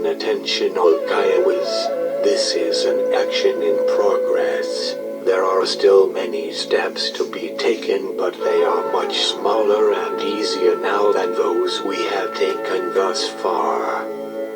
attention all Kiowas. This is an action in progress. There are still many steps to be taken, but they are much smaller and easier now than those we have taken thus far.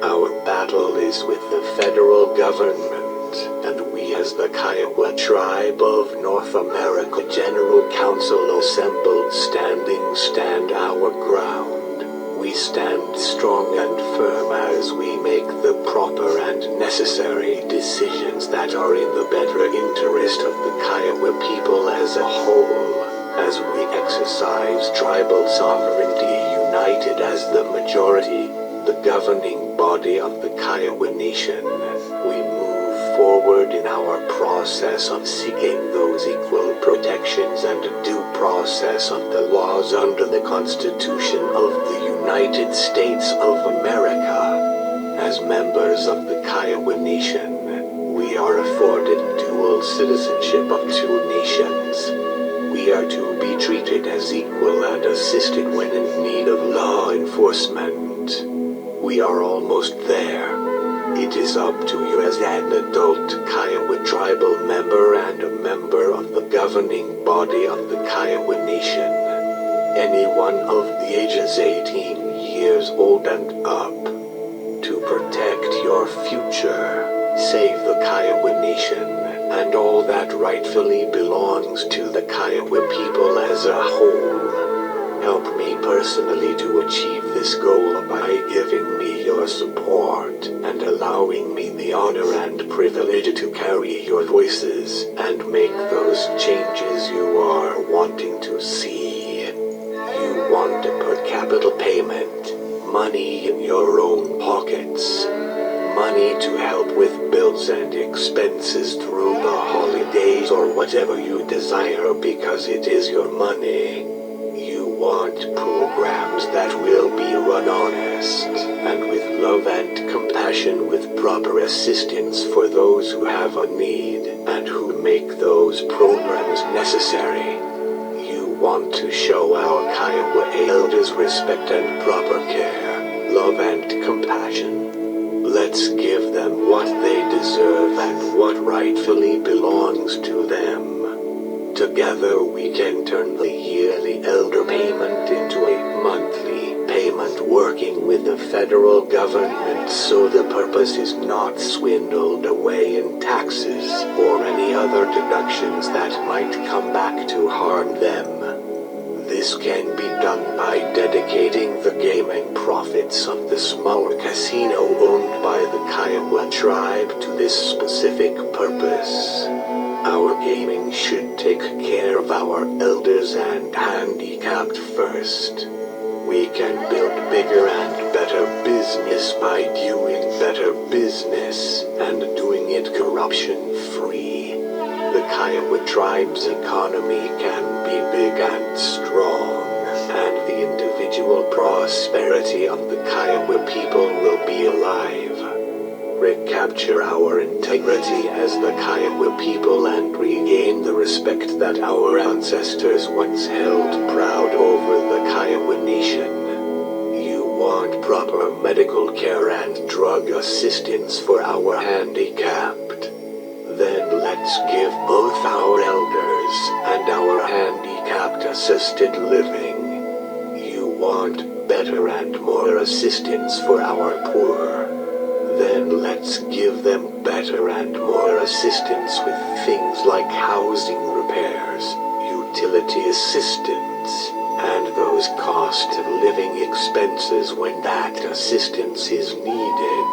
Our battle is with the federal government, and we as the Kiowa tribe of North America General Council assembled stand our ground. We stand strong and firm as we make the proper and necessary decisions that are in the better interest of the Kiowa people as a whole. As we exercise tribal sovereignty united as the majority, the governing body of the Kiowa Nation, we move forward in our process of seeking those equal protections and due process of the laws under the Constitution of the United States of America. As members of the Kiowa Nation, we are afforded dual citizenship of two nations. We are to be treated as equal and assisted when in need of law enforcement. We are almost there. It is up to you as an adult Kiowa tribal member and a member of the governing body of the Kiowa Nation. Anyone of the ages 18 years old and up. To protect your future, save the Kiowa Nation, and all that rightfully belongs to the Kiowa people as a whole. Help me personally to achieve this goal by giving me your support and allowing me the honor and privilege to carry your voices and make those changes you are wanting to see. You want to put capital payment, money in your own pockets, money to help with bills and expenses through the holidays or whatever you desire because it is your money. You want programs that will be run honest and with love and compassion with proper assistance for those who have a need and who make those programs necessary. You want to show our Kiowa elders respect and proper care, love and compassion. Let's give them what they deserve and what rightfully belongs to them. Together we can turn the yearly elder payment into a monthly payment working with the federal government so the purpose is not swindled away in taxes or any other deductions that might come back to harm them. This can be done by dedicating the gaming profits of the smaller casino owned by the Kiowa tribe to this specific purpose. Our gaming should take care of our elders and handicapped first. We can build bigger and better business by doing better business and doing it corruption-free. The Kiowa tribe's economy can be big and strong, and the individual prosperity of the Kiowa people will be alive. Recapture our integrity as the Kiowa people and regain the respect that our ancestors once held proud over the Kiowa Nation. You want proper medical care and drug assistance for our handicapped. Then let's give both our elders and our handicapped assisted living. You want better and more assistance for our poor. Then let's give them better and more assistance with things like housing repairs, utility assistance, and those cost of living expenses when that assistance is needed.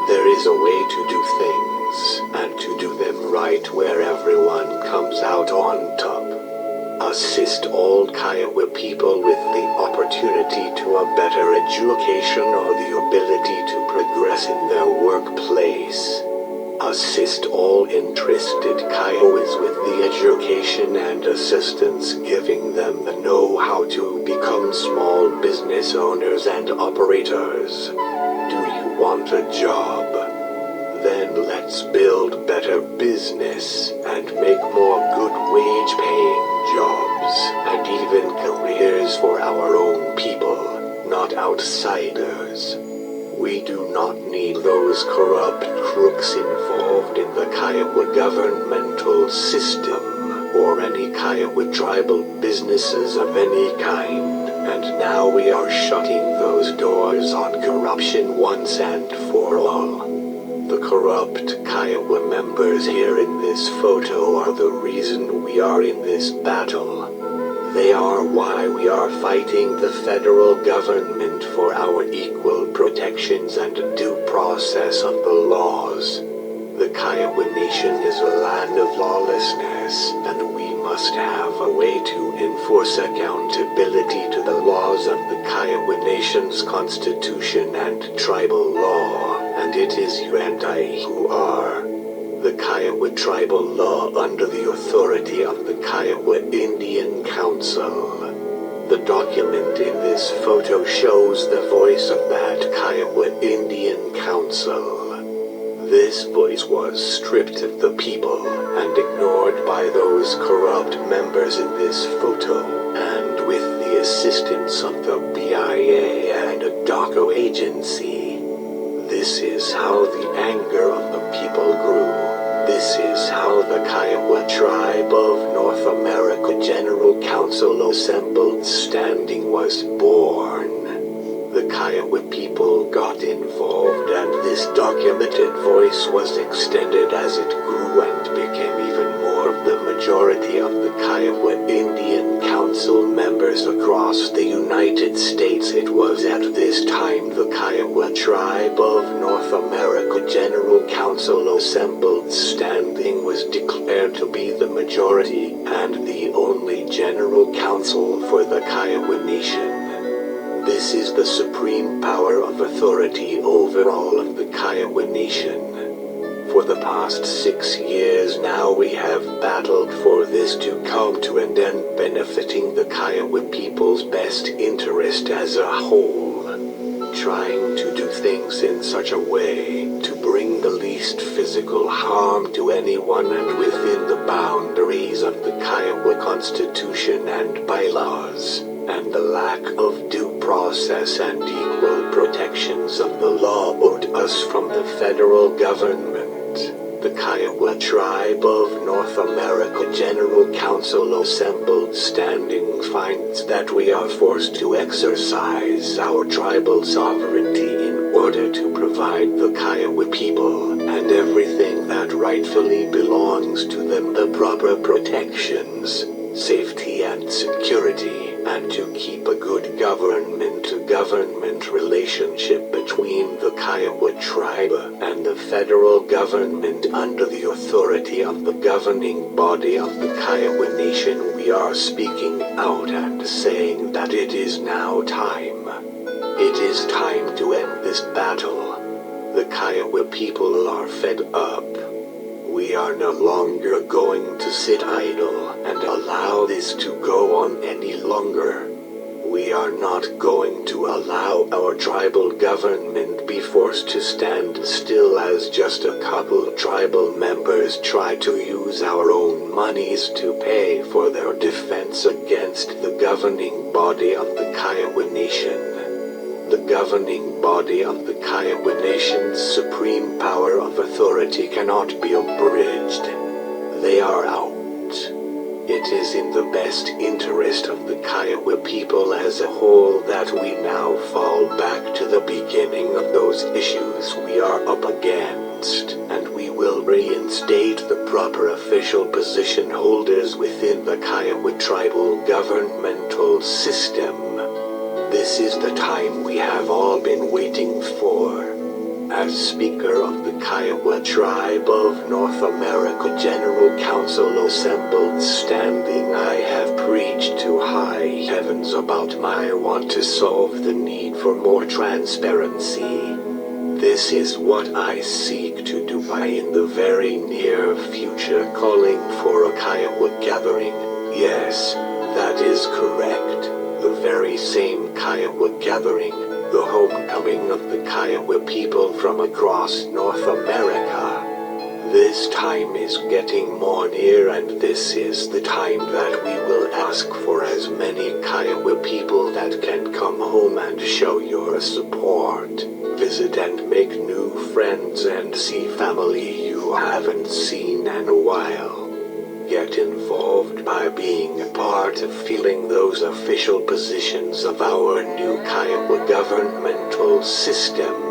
There is a way to do things, and to do them right where everyone comes out on top. Assist all Kiowa people with the opportunity to a better education or the ability to progress in their workplace. Assist all interested Kiowas with the education and assistance, giving them the know-how to become small business owners and operators. Do you want a job? Then let's build better business and make more good wage-paying jobs and even careers for our own people, not outsiders. We do not need those corrupt crooks involved in the Kiowa governmental system, or any Kiowa tribal businesses of any kind, and now we are shutting those doors on corruption once and for all. The corrupt Kiowa members here in this photo are the reason we are in this battle. They are why we are fighting the federal government for our equal protections and due process of the laws. The Kiowa Nation is a land of lawlessness, and we must have a way to enforce accountability to the laws of the Kiowa Nation's constitution and tribal law, and it is you and I who are. The Kiowa tribal law under the authority of the Kiowa Indian Council. The document in this photo shows the voice of that Kiowa Indian Council. This voice was stripped of the people and ignored by those corrupt members in this photo, and with the assistance of the BIA and a DACA agency. This is how the anger of the people grew. This is how the Kiowa tribe of North America General Council assembled standing was born. The Kiowa people got involved, and this documented voice was extended as it grew and became even more of the majority of the Kiowa Indian Council members across the United States. It was at this time the Kiowa tribe of North America General Council assembled standing was declared to be the majority and the only General Council for the Kiowa Nation. This is the supreme power of authority over all of the Kiowa Nation. For the past 6 years now we have battled for this to come to an end, benefiting the Kiowa people's best interest as a whole. Trying to do things in such a way to bring the least physical harm to anyone and within the boundaries of the Kiowa Constitution and bylaws, and the lack of due process and equal protections of the law owed us from the federal government. The Kiowa tribe of North America General Council assembled standing finds that we are forced to exercise our tribal sovereignty in order to provide the Kiowa people and everything that rightfully belongs to them the proper protections, safety and security, and to keep a good government-to-government relationship between the Kiowa tribe and the federal government under the authority of the governing body of the Kiowa Nation. We are speaking out and saying that it is now time. It is time to end this battle. The Kiowa people are fed up. We are no longer going to sit idle and allow this to go on any longer. We are not going to allow our tribal government be forced to stand still as just a couple of tribal members try to use our own monies to pay for their defense against the governing body of the Kiowa Nation. The governing body of the Kiowa Nation's supreme power of authority cannot be abridged. They are out. It is in the best interest of the Kiowa people as a whole that we now fall back to the beginning of those issues we are up against, and we will reinstate the proper official position holders within the Kiowa tribal governmental system. This is the time we have all been waiting for. As Speaker of the Kiowa Tribe of North America General Council assembled standing, I have preached to high heavens about my want to solve the need for more transparency. This is what I seek to do by in the very near future calling for a Kiowa gathering. Yes, that is correct. The very same Kiowa gathering, the homecoming of the Kiowa people from across North America. This time is getting more near, and this is the time that we will ask for as many Kiowa people that can come home and show your support. Visit and make new friends and see family you haven't seen in a while. Get involved by being a part of filling those official positions of our new Kiowa governmental system.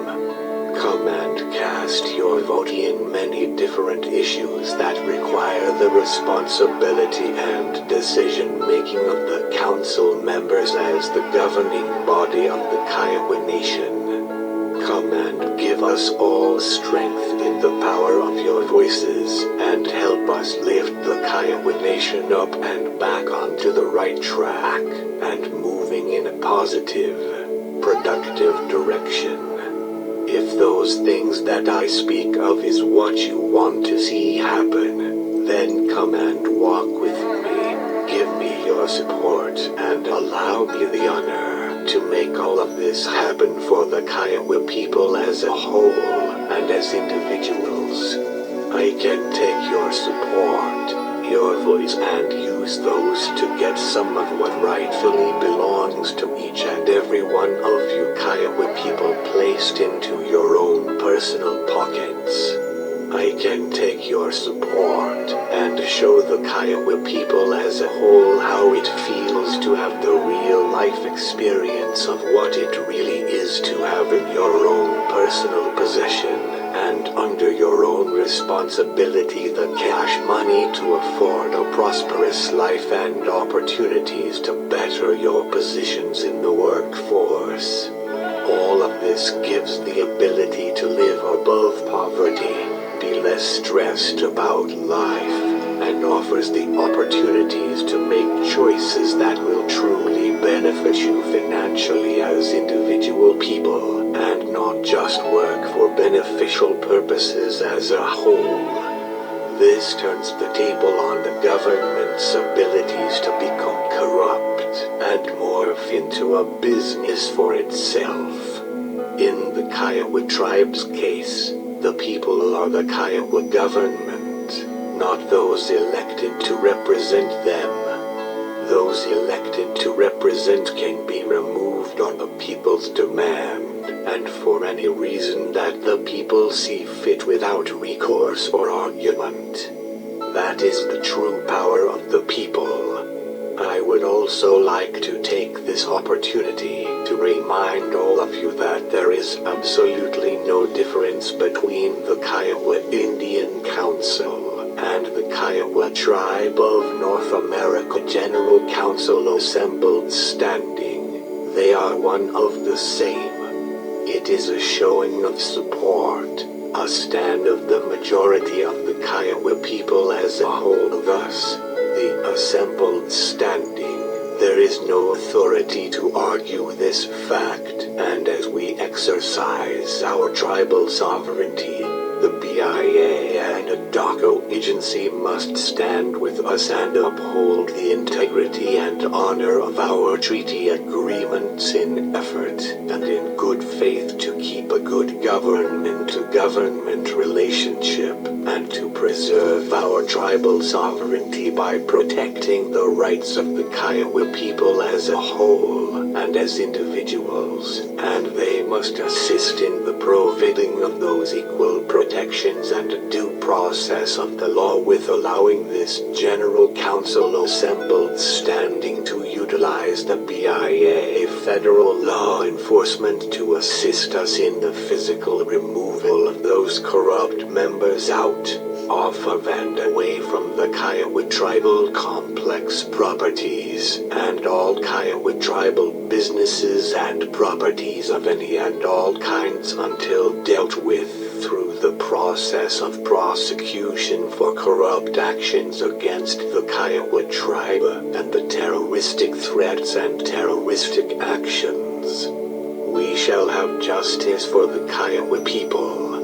Come and cast your vote in many different issues that require the responsibility and decision-making of the council members as the governing body of the Kiowa Nation. Come and give us all strength in the power of your voices, and help us lift the Kiowa Nation up and back onto the right track, and moving in a positive, productive direction. If those things that I speak of is what you want to see happen, then come and walk with me, give me your support, and allow me the honor to make all of this happen for the Kiowa people as a whole, and as individuals. I can take your support, your voice, and use those to get some of what rightfully belongs to each and every one of you Kiowa people placed into your own personal pockets. I can take your support and show the Kiowa people as a whole how it feels to have the real life experience of what it really is to have in your own personal possession, and under your own responsibility, the cash money to afford a prosperous life and opportunities to better your positions in the workforce. All of this gives the ability to live above poverty, be less stressed about life, and offers the opportunities to make choices that will truly benefit you financially as individual people, and not just work for beneficial purposes as a whole. This turns the table on the government's abilities to become corrupt and morph into a business for itself. In the Kiowa tribe's case, the people are the Kiowa government, not those elected to represent them. Those elected to represent can be removed on the people's demand, and for any reason that the people see fit without recourse or argument. That is the true power of the people. I would also like to take this opportunity to remind all of you that there is absolutely no difference between the Kiowa Indian Council and the Kiowa Tribe of North America General Council assembled standing. They are one of the same. It is a showing of support, a stand of the majority of the Kiowa people as a whole. Thus, the assembled standing. There is no authority to argue this fact, and as we exercise our tribal sovereignty, the BIA and ADACO agency must stand with us and uphold the integrity and honor of our treaty agreements in effort and in good faith to keep a good government-to-government relationship, and to preserve our tribal sovereignty by protecting the rights of the Kiowa people as a whole and as individuals, and they must assist in the providing of those equal protections and due process of the law, with allowing this General Council assembled standing to utilize the BIA federal law enforcement to assist us in the physical removal of those corrupt members out, off of and away from the Kiowa tribal complex properties, and all Kiowa tribal businesses and properties of any and all kinds, until dealt with through the process of prosecution for corrupt actions against the Kiowa tribe and the terroristic threats and terroristic actions. We shall have justice for the Kiowa people,